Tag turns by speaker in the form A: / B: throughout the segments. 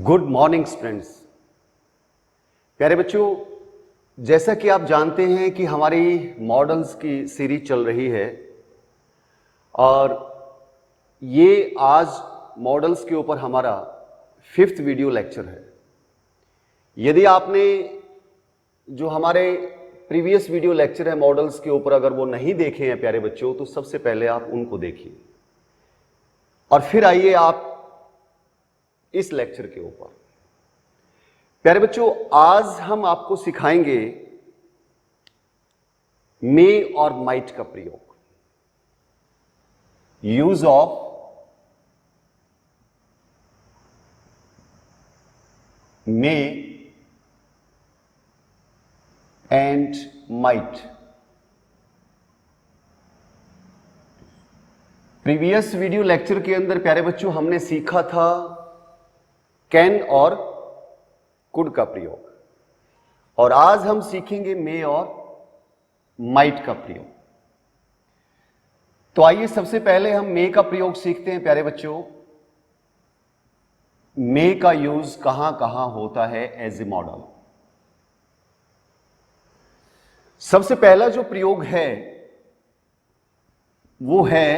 A: Good morning friends. प्यारे बच्चों, जैसा कि आप जानते हैं कि हमारी मॉडल्स की सीरीज चल रही है और ये आज मॉडल्स के ऊपर हमारा 5th वीडियो लेक्चर है। यदि आपने जो हमारे प्रीवियस वीडियो लेक्चर है मॉडल्स के ऊपर अगर वो नहीं देखे हैं प्यारे बच्चों, तो सबसे पहले आप उनको देखिए और फिर आइए आप इस लेक्चर के ऊपर। प्यारे बच्चों, आज हम आपको सिखाएंगे मे और माइट का प्रयोग, use of May and might. Previous video lecture के अंदर प्यारे बच्चों हमने सीखा था कैन और कुड का प्रयोग, और आज हम सीखेंगे मे और माइट का प्रयोग। तो आइए सबसे पहले हम मे का प्रयोग सीखते हैं। प्यारे बच्चों, मे का यूज कहां कहां होता है एज ए मॉडल। सबसे पहला जो प्रयोग है वो है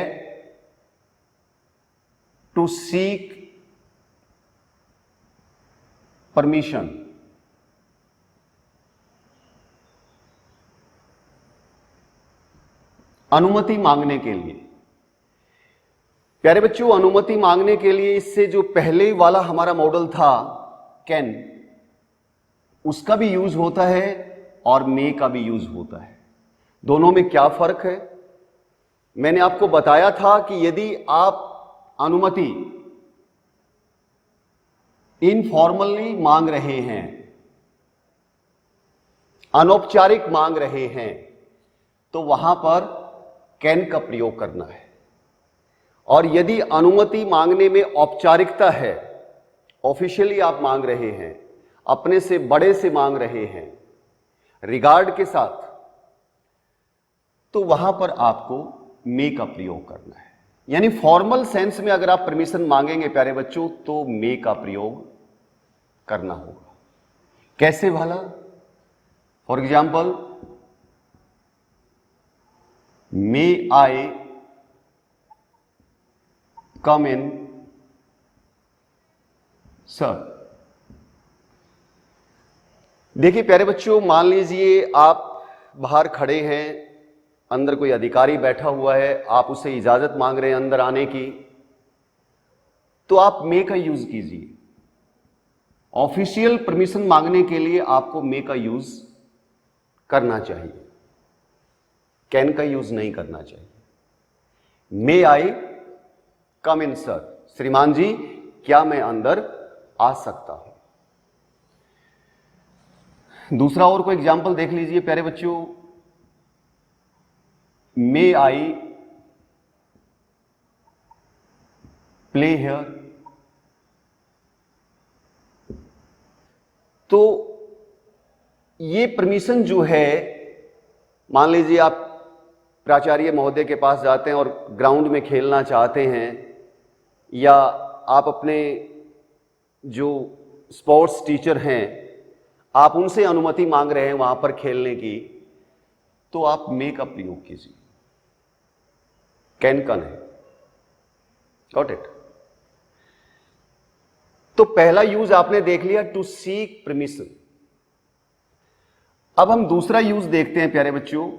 A: टू सीक परमिशन। अनुमति मांगने के लिए। प्यारे बच्चों, अनुमति मांगने के लिए इससे जो पहले वाला हमारा मॉडल था कैन, उसका भी यूज होता है और मे का भी यूज होता है। दोनों में क्या फर्क है? मैंने आपको बताया था कि यदि आप अनुमति इनफॉर्मली मांग रहे हैं, अनौपचारिक मांग रहे हैं, तो वहां पर कैन का प्रयोग करना है। और यदि अनुमति मांगने में औपचारिकता है, ऑफिशियली आप मांग रहे हैं, अपने से बड़े से मांग रहे हैं, रिगार्ड के साथ, तो वहां पर आपको मे का प्रयोग करना है। यानी फॉर्मल सेंस में अगर आप परमिशन मांगेंगे प्यारे बच्चों, तो मे का प्रयोग करना होगा। कैसे भला? For example, may I come in sir. देखिए प्यारे बच्चों, मान लीजिए आप बाहर खड़े हैं, अंदर कोई अधिकारी बैठा हुआ है, आप उससे इजाजत मांग रहे हैं अंदर आने की, तो आप मे का यूज कीजिए। ऑफिशियल परमिशन मांगने के लिए आपको मे का यूज करना चाहिए, कैन का यूज नहीं करना चाहिए। मे आई कम इन सर। श्रीमान जी, क्या मैं अंदर आ सकता हूं? दूसरा और कोई एग्जाम्पल देख लीजिए प्यारे बच्चों। मे आई प्ले हियर। तो ये परमिशन जो है, मान लीजिए आप प्राचार्य महोदय के पास जाते हैं और ग्राउंड में खेलना चाहते हैं, या आप अपने जो स्पोर्ट्स टीचर हैं आप उनसे अनुमति मांग रहे हैं वहां पर खेलने की, तो आप मे का प्रयोग कीजिए, कैन का नहीं। Got it? तो पहला यूज आपने देख लिया, टू सीक परमिशन। अब हम दूसरा यूज देखते हैं प्यारे बच्चों,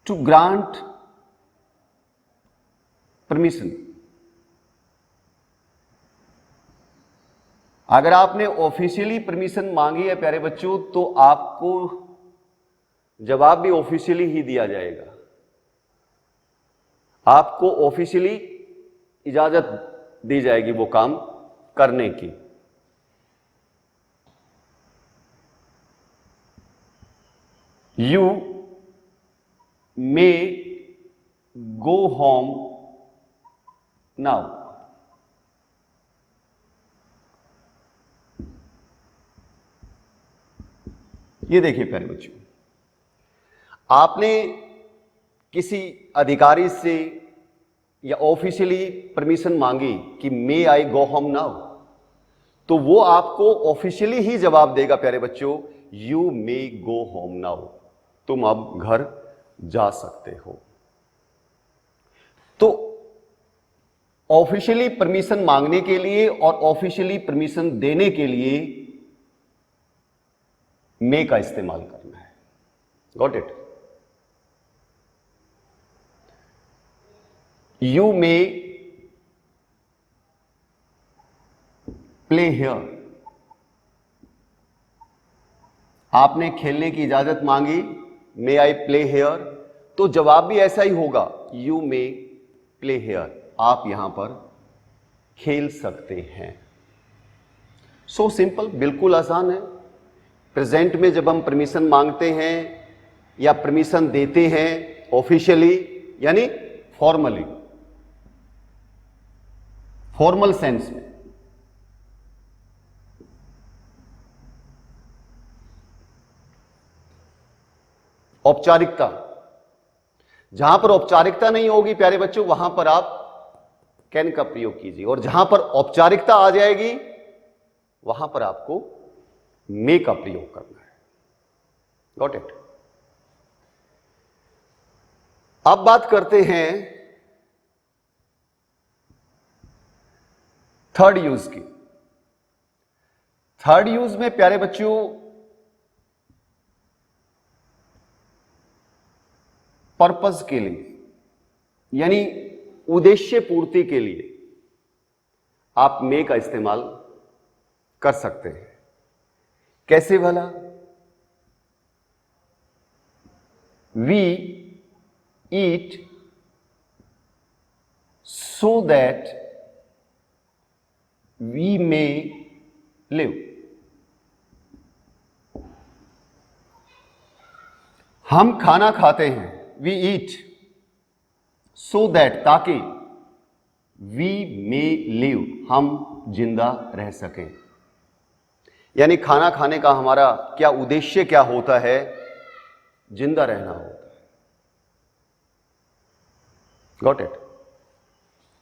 A: टू ग्रांट परमिशन। अगर आपने ऑफिशियली परमिशन मांगी है प्यारे बच्चों, तो आपको जवाब भी ऑफिशियली ही दिया जाएगा। आपको ऑफिशियली इजाजत दी जाएगी वो काम करने की। You may go home now. ये देखिए प्यारे बच्चों, आपने किसी अधिकारी से या ऑफिशियली परमिशन मांगी कि मे आई गो होम नाउ, तो वो आपको ऑफिशियली ही जवाब देगा प्यारे बच्चों, you may go home now, तुम अब घर जा सकते हो। तो ऑफिशियली परमिशन मांगने के लिए और ऑफिशियली परमिशन देने के लिए मे का इस्तेमाल करना है। Got it? You may play here, आपने खेलने की इजाजत मांगी, मे आई प्ले हियर, तो जवाब भी ऐसा ही होगा, यू मे प्ले हियर, आप यहां पर खेल सकते हैं। सो सिंपल, बिल्कुल आसान है। प्रेजेंट में जब हम परमिशन मांगते हैं या परमिशन देते हैं ऑफिशियली यानी फॉर्मली, फॉर्मल सेंस में, औपचारिकता, जहां पर औपचारिकता नहीं होगी प्यारे बच्चों वहां पर आप कैन का प्रयोग कीजिए, और जहां पर औपचारिकता आ जाएगी वहां पर आपको मे का प्रयोग करना है। Got it? अब बात करते हैं थर्ड यूज की। थर्ड यूज में प्यारे बच्चों पर्पस के लिए यानी उद्देश्य पूर्ति के लिए आप मे का इस्तेमाल कर सकते हैं। कैसे भला? We eat so that we may live, हम खाना खाते हैं, वी ईट सो दैट, ताकि वी मे लिव, हम जिंदा रह सकें। यानी खाना खाने का हमारा क्या उद्देश्य क्या होता है? जिंदा रहना होता है। Got it?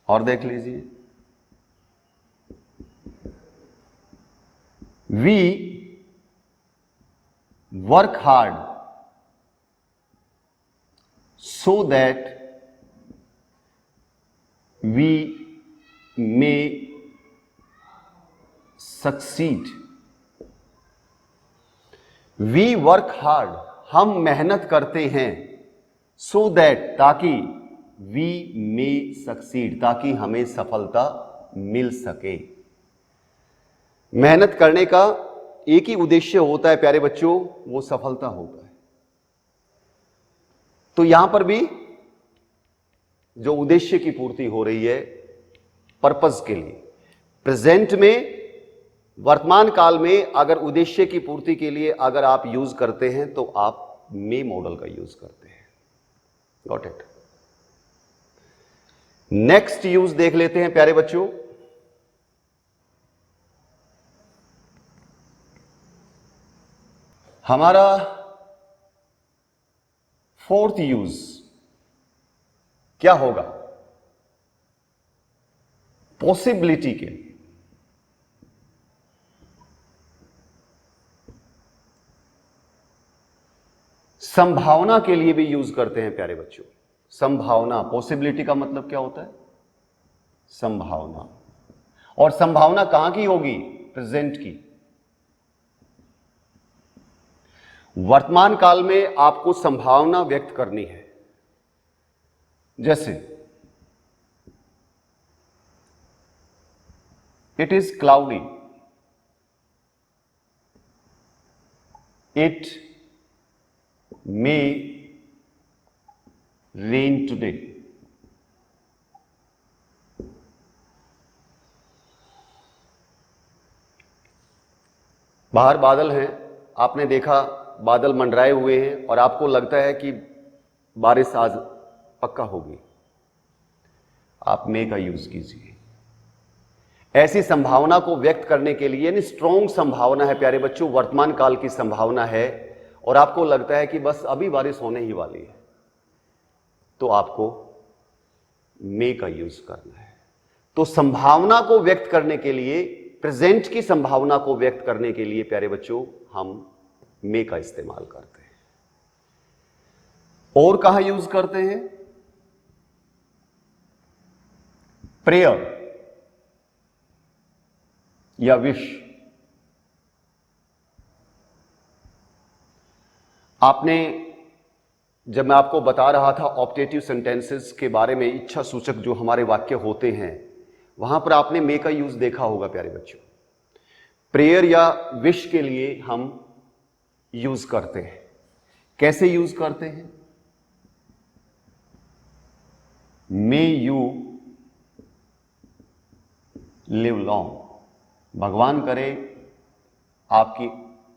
A: और देख लीजिए, we work hard so that we may succeed. We work hard, हम मेहनत करते हैं, सो दैट, ताकि वी मे सक्सीड, ताकि हमें सफलता मिल सके। मेहनत करने का एक ही उद्देश्य होता है प्यारे बच्चों, वो सफलता होता है। तो यहां पर भी जो उद्देश्य की पूर्ति हो रही है पर्पस के लिए, प्रेजेंट में, वर्तमान काल में अगर उद्देश्य की पूर्ति के लिए अगर आप यूज करते हैं तो आप मे मॉडल का यूज करते हैं। Got it? नेक्स्ट यूज देख लेते हैं प्यारे बच्चों। हमारा फोर्थ यूज क्या होगा? पॉसिबिलिटी के लिए। संभावना के लिए भी यूज करते हैं प्यारे बच्चों। संभावना, पॉसिबिलिटी का मतलब क्या होता है? संभावना। और संभावना कहां की होगी? प्रेजेंट की। वर्तमान काल में आपको संभावना व्यक्त करनी है। जैसे it is cloudy, it may rain today. बाहर बादल हैं, आपने देखा बादल मंडराए हुए हैं और आपको लगता है कि बारिश आज पक्का होगी, आप मे का यूज कीजिए। ऐसी संभावना को व्यक्त करने के लिए, यानी स्ट्रॉन्ग संभावना है प्यारे बच्चों, वर्तमान काल की संभावना है और आपको लगता है कि बस अभी बारिश होने ही वाली है, तो आपको मे का यूज करना है। तो संभावना को व्यक्त करने के लिए प्रेजेंट की संभावना को व्यक्त करने के लिए प्यारे बच्चों हम मे का इस्तेमाल करते हैं। और कहां यूज करते हैं? प्रेयर या विश। आपने, जब मैं आपको बता रहा था ऑप्टेटिव सेंटेंसेस के बारे में, इच्छा सूचक जो हमारे वाक्य होते हैं, वहां पर आपने मे का यूज देखा होगा प्यारे बच्चों। प्रेयर या विश के लिए हम यूज करते हैं। कैसे यूज करते हैं? मे यू लिव लॉन्ग, भगवान करे आपकी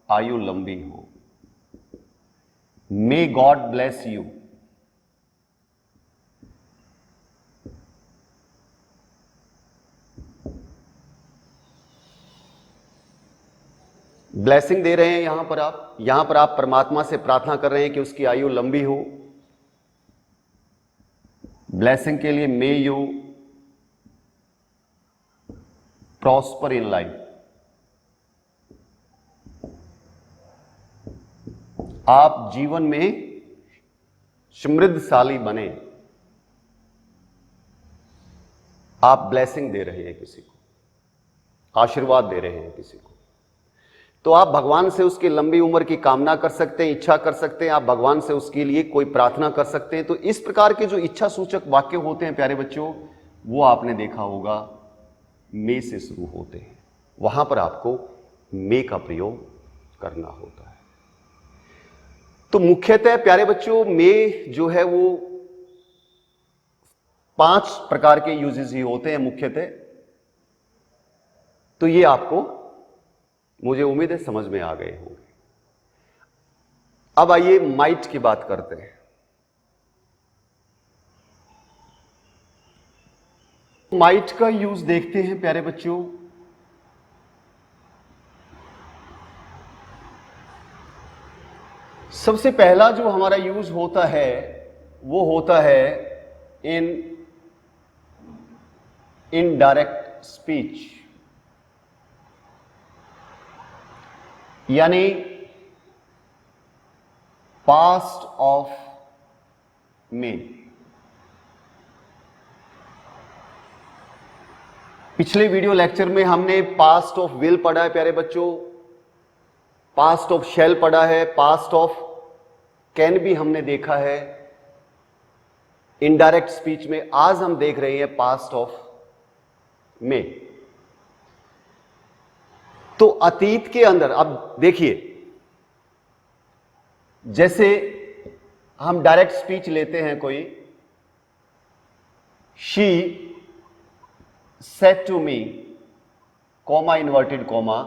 A: आयु लंबी हो। May God bless you, blessing दे रहे हैं यहां पर आप परमात्मा से प्रार्थना कर रहे हैं कि उसकी आयु लंबी हो। ब्लेसिंग के लिए may you prosper in life, आप जीवन में समृद्धशाली बने। आप ब्लेसिंग दे रहे हैं किसी को, आशीर्वाद दे रहे हैं किसी को, तो आप भगवान से उसकी लंबी उम्र की कामना कर सकते हैं, इच्छा कर सकते हैं, आप भगवान से उसके लिए कोई प्रार्थना कर सकते हैं। तो इस प्रकार के जो इच्छा सूचक वाक्य होते हैं प्यारे बच्चों, वो आपने देखा होगा मे से शुरू होते हैं। वहां पर आपको मे का प्रयोग करना होता है। तो मुख्यतः प्यारे बच्चों मे जो है वो 5 प्रकार के यूजेस ही होते हैं मुख्यतः। तो ये आपको, मुझे उम्मीद है, समझ में आ गए होंगे। अब आइए माइट की बात करते हैं। माइट का यूज देखते हैं प्यारे बच्चों। सबसे पहला जो हमारा यूज होता है वो होता है इन इनडायरेक्ट स्पीच, यानी पास्ट ऑफ मे। पिछले वीडियो लेक्चर में हमने पास्ट ऑफ विल पढ़ा है प्यारे बच्चों, पास्ट ऑफ शैल पढ़ा है, पास्ट ऑफ कैन भी हमने देखा है इनडायरेक्ट स्पीच में। आज हम देख रहे हैं पास्ट ऑफ मे। तो अतीत के अंदर, अब देखिए, जैसे हम डायरेक्ट स्पीच लेते हैं कोई, she said to me, comma inverted comma,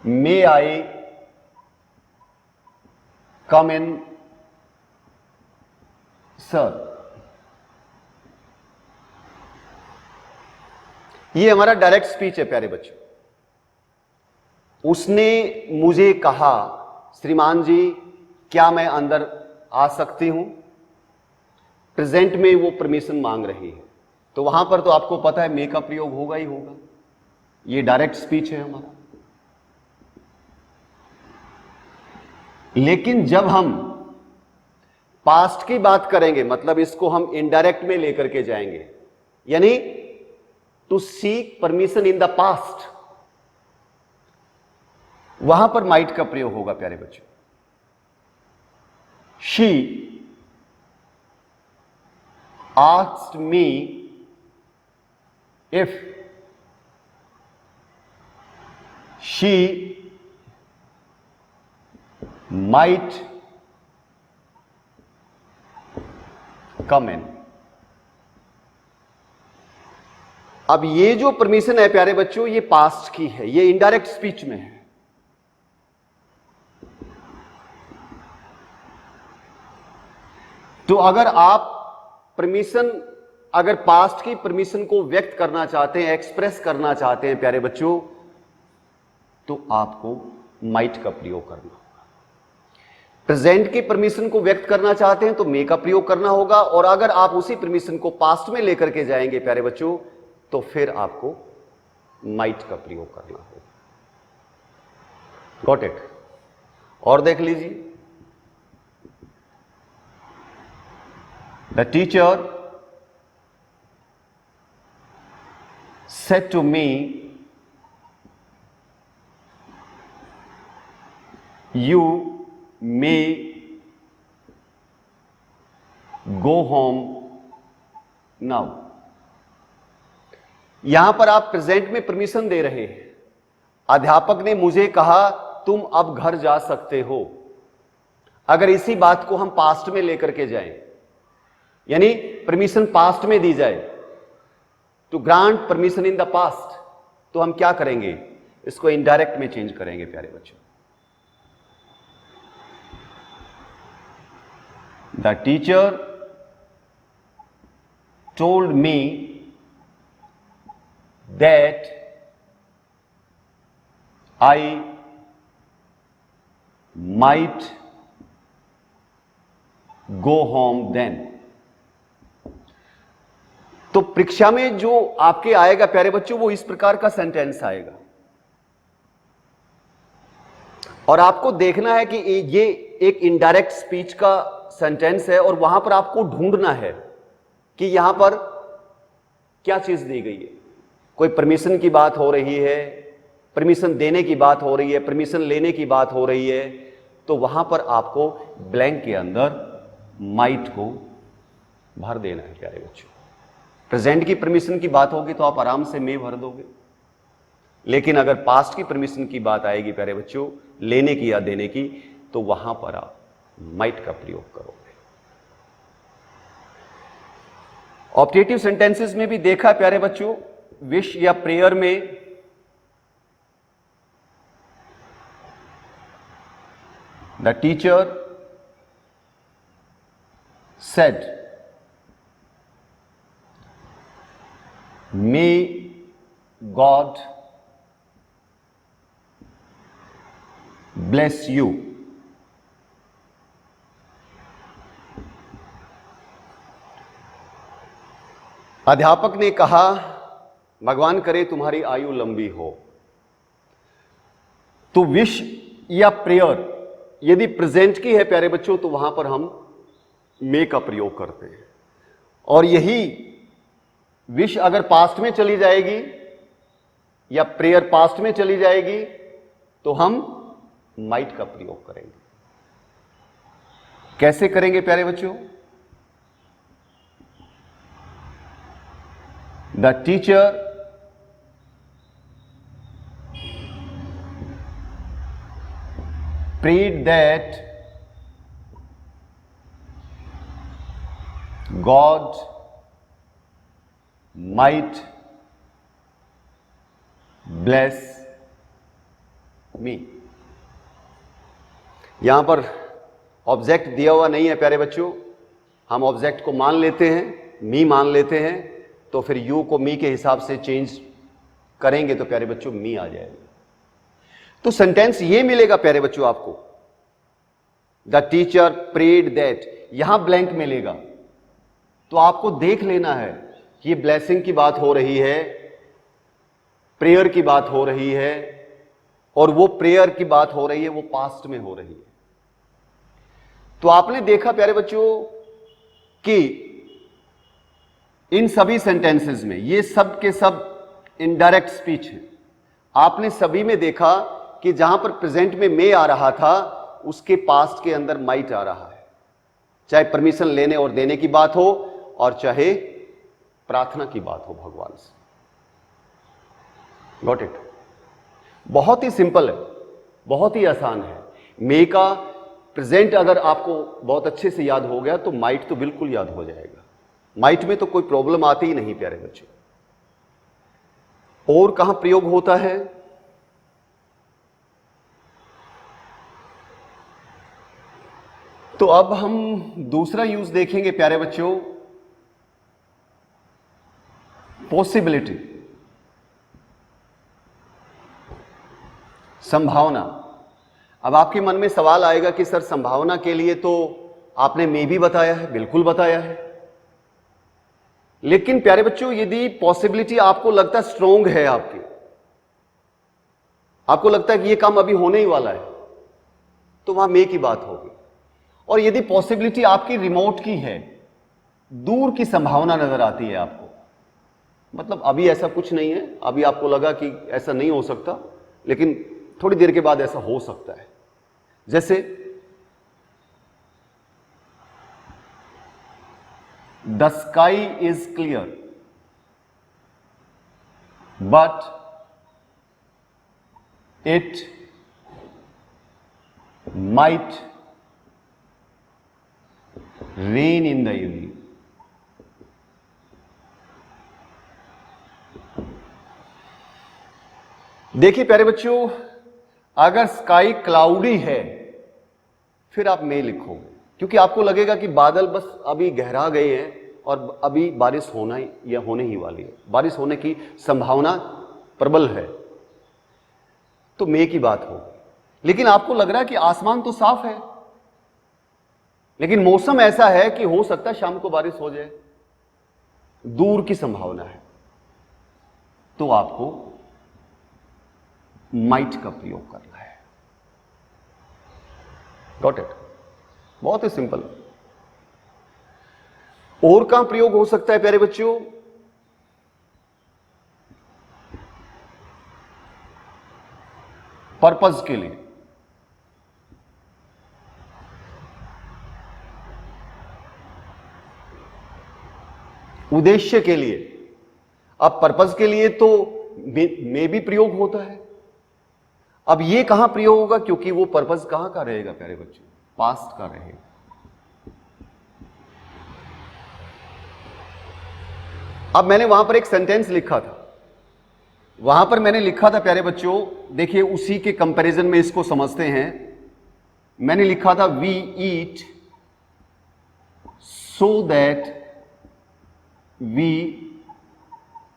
A: may I come in sir. ये हमारा डायरेक्ट स्पीच है प्यारे बच्चों। उसने मुझे कहा, श्रीमान जी क्या मैं अंदर आ सकती हूं? प्रेजेंट में वो परमिशन मांग रही है, तो वहां पर तो आपको पता है मे का प्रयोग होगा ही होगा। ये डायरेक्ट स्पीच है हमारा। लेकिन जब हम पास्ट की बात करेंगे, मतलब इसको हम इनडायरेक्ट में लेकर के जाएंगे, यानी to seek permission in the past, वहां पर माइट का प्रयोग होगा प्यारे बच्चों। She asked me if she might come in. अब ये जो परमिशन है प्यारे बच्चों, ये पास्ट की है, ये इनडायरेक्ट स्पीच में है। तो अगर आप परमिशन, अगर पास्ट की परमिशन को व्यक्त करना चाहते हैं, एक्सप्रेस करना चाहते हैं प्यारे बच्चों, तो आपको माइट का प्रयोग करना होगा। प्रेजेंट की परमिशन को व्यक्त करना चाहते हैं तो मे का प्रयोग करना होगा, और अगर आप उसी परमिशन को पास्ट में लेकर के जाएंगे प्यारे बच्चों, तो फिर आपको माइट का प्रयोग करना होगा। Got it? और देख लीजिए, the teacher said to me, you may go home now. यहां पर आप प्रेजेंट में परमिशन दे रहे हैं। अध्यापक ने मुझे कहा तुम अब घर जा सकते हो। अगर इसी बात को हम पास्ट में लेकर के जाएं, यानी परमिशन पास्ट में दी जाए, to grant permission in the past, तो हम क्या करेंगे? इसको इनडायरेक्ट में चेंज करेंगे प्यारे बच्चों। The teacher told me that I might go home then। तो परीक्षा में जो आपके आएगा प्यारे बच्चों, वो इस प्रकार का सेंटेंस आएगा, और आपको देखना है कि ये एक इनडायरेक्ट स्पीच का सेंटेंस है, और वहां पर आपको ढूंढना है कि यहां पर क्या चीज दी गई है। कोई परमिशन की बात हो रही है, परमिशन देने की बात हो रही है, परमिशन लेने की बात हो रही है, तो वहां पर आपको ब्लैंक के अंदर माइट को भर देना है प्यारे बच्चों। प्रेजेंट की परमिशन की बात होगी तो आप आराम से मे भर दोगे, लेकिन अगर पास्ट की परमिशन की बात आएगी प्यारे बच्चों, लेने की या देने की, तो वहां पर आप माइट का प्रयोग करोगे। ऑप्टेटिव सेंटेंसेस में भी देखा प्यारे बच्चों, विश या प्रेयर में the teacher said may God bless you. अध्यापक ने कहा भगवान करे तुम्हारी आयु लंबी हो। तो विश या प्रेयर यदि प्रेजेंट की है प्यारे बच्चों, तो वहां पर हम मे का प्रयोग करते हैं, और यही विश अगर पास्ट में चली जाएगी या प्रेयर पास्ट में चली जाएगी तो हम माइट का प्रयोग करेंगे। कैसे करेंगे प्यारे बच्चों? The teacher prayed that God might bless me। यहां पर ऑब्जेक्ट दिया हुआ नहीं है प्यारे बच्चों, हम ऑब्जेक्ट को मान लेते हैं, मी मान लेते हैं, तो फिर यू को मी के हिसाब से चेंज करेंगे तो प्यारे बच्चों मी आ जाएगा। तो सेंटेंस ये मिलेगा प्यारे बच्चों आपको, द टीचर प्रेड दैट, यहां ब्लैंक मिलेगा। तो आपको देख लेना है कि ये ब्लेसिंग की बात हो रही है, प्रेयर की बात हो रही है, और वो प्रेयर की बात हो रही है वो पास्ट में हो रही है। तो आपने देखा प्यारे बच्चों कि इन सभी सेंटेंसेस में ये सब के सब इनडायरेक्ट स्पीच है। आपने सभी में देखा कि जहां पर प्रेजेंट में मे आ रहा था उसके पास्ट के अंदर माइट आ रहा है, चाहे परमिशन लेने और देने की बात हो और चाहे प्रार्थना की बात हो भगवान से। Got it? बहुत ही सिंपल है, बहुत ही आसान है। मे का प्रेजेंट अगर आपको बहुत अच्छे से याद हो गया तो माइट तो बिल्कुल याद हो जाएगा। माइट में तो कोई प्रॉब्लम आती ही नहीं प्यारे बच्चों। और कहां प्रयोग होता है? तो अब हम दूसरा यूज देखेंगे प्यारे बच्चों, पॉसिबिलिटी, संभावना। अब आपके मन में सवाल आएगा कि सर संभावना के लिए तो आपने मे भी बताया है, बिल्कुल बताया है, लेकिन प्यारे बच्चों यदि पॉसिबिलिटी आपको लगता है स्ट्रोंग है आपकी, आपको लगता है कि ये काम अभी होने ही वाला है, तो वहां मे की बात होगी। और यदि पॉसिबिलिटी आपकी रिमोट की है, दूर की संभावना नजर आती है आपको, मतलब अभी ऐसा कुछ नहीं है, अभी आपको लगा कि ऐसा नहीं हो सकता, लेकिन थोड़ी देर के बाद ऐसा हो सकता है। जैसे the sky is clear but it might rain in the evening. देखिए प्यारे बच्चों, अगर स्काई क्लाउडी है फिर आप मे लिखोगे, क्योंकि आपको लगेगा कि बादल बस अभी गहरा गए हैं और अभी बारिश होना या होने ही वाली है, बारिश होने की संभावना प्रबल है, तो मे की बात हो। लेकिन आपको लग रहा है कि आसमान तो साफ है, लेकिन मौसम ऐसा है कि हो सकता है शाम को बारिश हो जाए, दूर की संभावना है, तो आपको माइट का प्रयोग करना है। Got it? बहुत ही सिंपल। और कहां प्रयोग हो सकता है प्यारे बच्चों? पर्पज के लिए। उद्देश्य के लिए। अब पर्पज के लिए तो मे भी प्रयोग होता है। अब ये कहां प्रयोग होगा? क्योंकि वो पर्पज कहां का रहेगा प्यारे बच्चों? पास्ट का रहेगा। अब मैंने वहां पर एक सेंटेंस लिखा था, वहां पर मैंने लिखा था प्यारे बच्चों, देखिए उसी के कंपैरिजन में इसको समझते हैं। मैंने लिखा था we eat so that we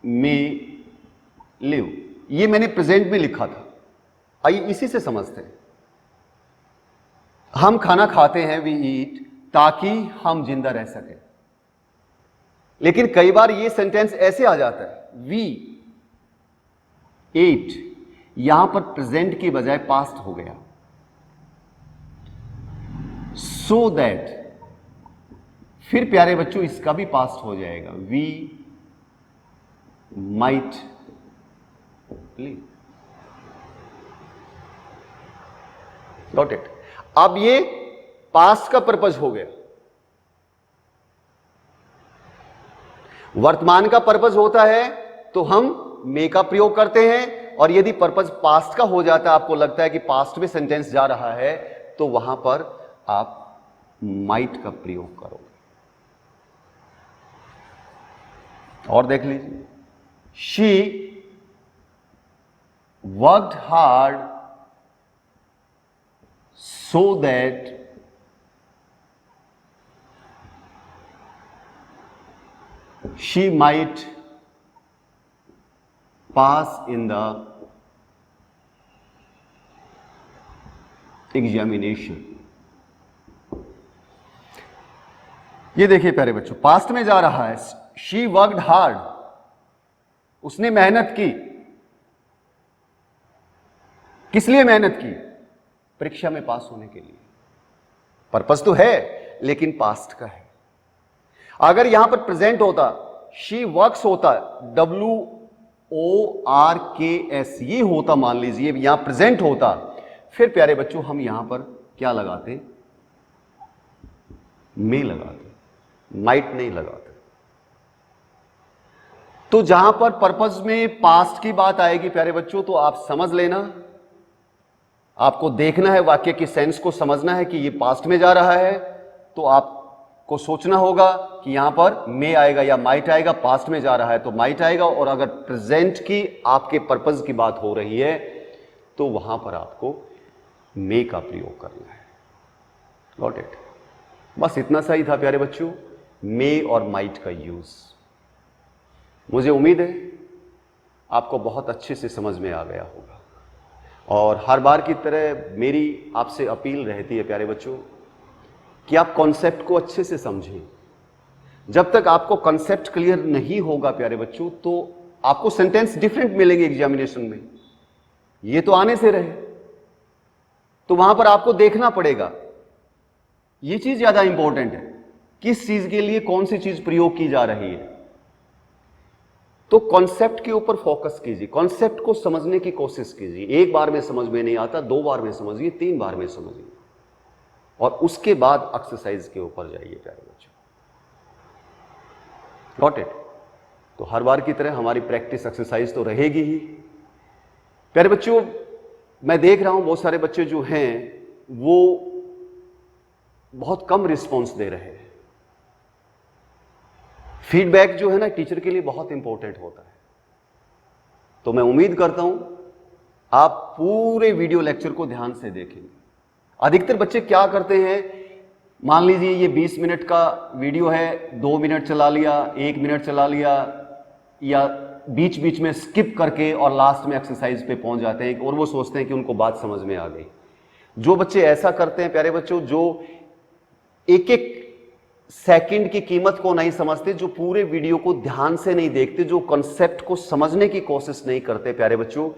A: may live. ये मैंने प्रेजेंट में लिखा था। आइए इसी से समझते हैं। हम खाना खाते हैं, वी ईट, ताकि हम जिंदा रह सकें। लेकिन कई बार ये सेंटेंस ऐसे आ जाता है, वी एट, यहां पर प्रेजेंट की बजाय पास्ट हो गया। सो दैट, फिर प्यारे बच्चों इसका भी पास्ट हो जाएगा, we might live. Got it? अब ये पास्ट का पर्पज हो गया। वर्तमान का पर्पज होता है तो हम मे का प्रयोग करते हैं, और यदि पर्पज पास्ट का हो जाता है, आपको लगता है कि पास्ट में सेंटेंस जा रहा है, तो वहां पर आप माइट का प्रयोग करोगे। और देख लीजिए, she worked hard so that she might pass in the examination। ये देखिए प्यारे बच्चों, पास्ट में जा रहा है। शी वर्कड हार्ड, उसने मेहनत की। किस लिए मेहनत की? परीक्षा में पास होने के लिए। पर्पस तो है लेकिन पास्ट का है। अगर यहां पर प्रेजेंट होता, शी वर्क्स होता, WORKS ये होता, मान लीजिए यहां प्रेजेंट होता, फिर प्यारे बच्चों हम यहां पर क्या लगाते? मे लगाते, माइट नहीं लगाते। तो जहां पर पर्पस में पास्ट की बात आएगी प्यारे बच्चों, तो आप समझ लेना, आपको देखना है, वाक्य की सेंस को समझना है कि ये पास्ट में जा रहा है, तो आपको सोचना होगा कि यहां पर मे आएगा या माइट आएगा। पास्ट में जा रहा है तो माइट आएगा, और अगर प्रेजेंट की आपके पर्पस की बात हो रही है तो वहां पर आपको मे का प्रयोग करना है। Got it? बस इतना सा ही था प्यारे बच्चों, मे और माइट का यूज। मुझे उम्मीद है आपको बहुत अच्छे से समझ में आ गया होगा, और हर बार की तरह मेरी आपसे अपील रहती है प्यारे बच्चों कि आप कॉन्सेप्ट को अच्छे से समझें। जब तक आपको कॉन्सेप्ट क्लियर नहीं होगा प्यारे बच्चों, तो आपको सेंटेंस डिफरेंट मिलेंगे एग्जामिनेशन में। ये तो आने से रहे, तो वहां पर आपको देखना पड़ेगा। ये चीज ज्यादा इंपॉर्टेंट है, किस चीज के लिए कौन सी चीज प्रयोग की जा रही है। तो कॉन्सेप्ट के ऊपर फोकस कीजिए, कॉन्सेप्ट को समझने की कोशिश कीजिए। एक बार में समझ में नहीं आता, 2 बार में समझिए, 3 बार में समझिए, और उसके बाद एक्सरसाइज के ऊपर जाइए प्यारे बच्चों। Got it? तो हर बार की तरह हमारी प्रैक्टिस एक्सरसाइज तो रहेगी ही। प्यारे बच्चों, मैं देख रहा हूं बहुत सारे बच्चे जो हैं वो बहुत कम रिस्पॉन्स दे रहे हैं। फीडबैक जो है ना टीचर के लिए बहुत इंपॉर्टेंट होता है। तो मैं उम्मीद करता हूं आप पूरे वीडियो लेक्चर को ध्यान से देखेंगे। अधिकतर बच्चे क्या करते हैं, मान लीजिए ये 20 मिनट का वीडियो है, 2 मिनट चला लिया, 1 मिनट चला लिया, या बीच बीच में स्किप करके और लास्ट में एक्सरसाइज पे पहुंच जाते हैं और वो सोचते हैं कि उनको बात समझ में आ गई। जो बच्चे ऐसा करते हैं प्यारे बच्चों, जो एक एक सेकंड की कीमत को नहीं समझते, जो पूरे वीडियो को ध्यान से नहीं देखते, जो कॉन्सेप्ट को समझने की कोशिश नहीं करते प्यारे बच्चों,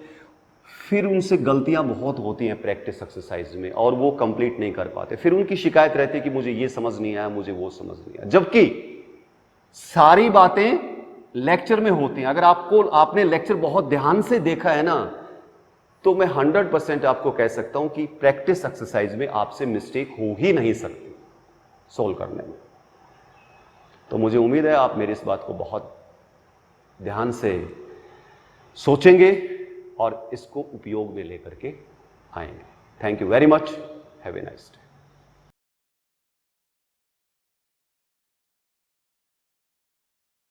A: फिर उनसे गलतियां बहुत होती हैं प्रैक्टिस एक्सरसाइज में और वो कंप्लीट नहीं कर पाते। फिर उनकी शिकायत रहती है कि मुझे ये समझ नहीं आया, मुझे वो समझ नहीं आया, जबकि सारी बातें लेक्चर में होती हैं। अगर आपने लेक्चर बहुत ध्यान से देखा है ना, तो मैं 100% आपको कह सकता हूं कि प्रैक्टिस एक्सरसाइज में आपसे मिस्टेक हो ही नहीं सकती सोल्व करने में। तो मुझे उम्मीद है आप मेरी इस बात को बहुत ध्यान से सोचेंगे और इसको उपयोग में लेकर के आएंगे। Thank you very much. Have a nice day.